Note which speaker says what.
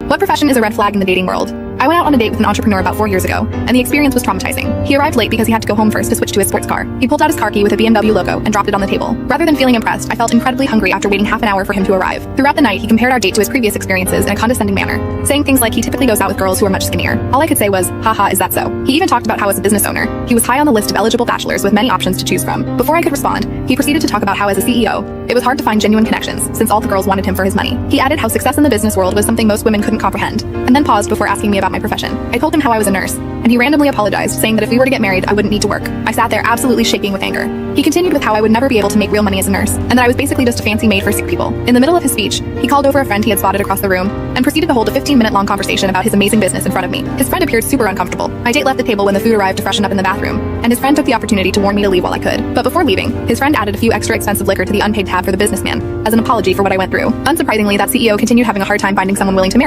Speaker 1: What profession is a red flag in the dating world? I went out on a date with an entrepreneur about 4 years ago, and the experience was traumatizing. He arrived late because he had to go home first to switch to his sports car. He pulled out his car key with a BMW logo and dropped it on the table. Rather than feeling impressed, I felt incredibly hungry after waiting half an hour for him to arrive. Throughout the night, he compared our date to his previous experiences in a condescending manner, saying things like he typically goes out with girls who are much skinnier. All I could say was, haha, is that so? He even talked about how as a business owner, he was high on the list of eligible bachelors with many options to choose from. Before I could respond, he proceeded to talk about how as a CEO, it was hard to find genuine connections since all the girls wanted him for his money. He added how success in the business world was something most women couldn't comprehend, and then paused before asking me about my profession. I told him how I was a nurse, and he randomly apologized, saying that if we were to get married, I wouldn't need to work. I sat there absolutely shaking with anger. He continued with how I would never be able to make real money as a nurse, and that I was basically just a fancy maid for sick people. In the middle of his speech, he called over a friend he had spotted across the room, and proceeded to hold a 15-minute long conversation about his amazing business in front of me. His friend appeared super uncomfortable. My date left the table when the food arrived to freshen up in the bathroom, and his friend took the opportunity to warn me to leave while I could. But before leaving, his friend added a few extra expensive liquor to the unpaid tab for the businessman, as an apology for what I went through. Unsurprisingly, that CEO continued having a hard time finding someone willing to marry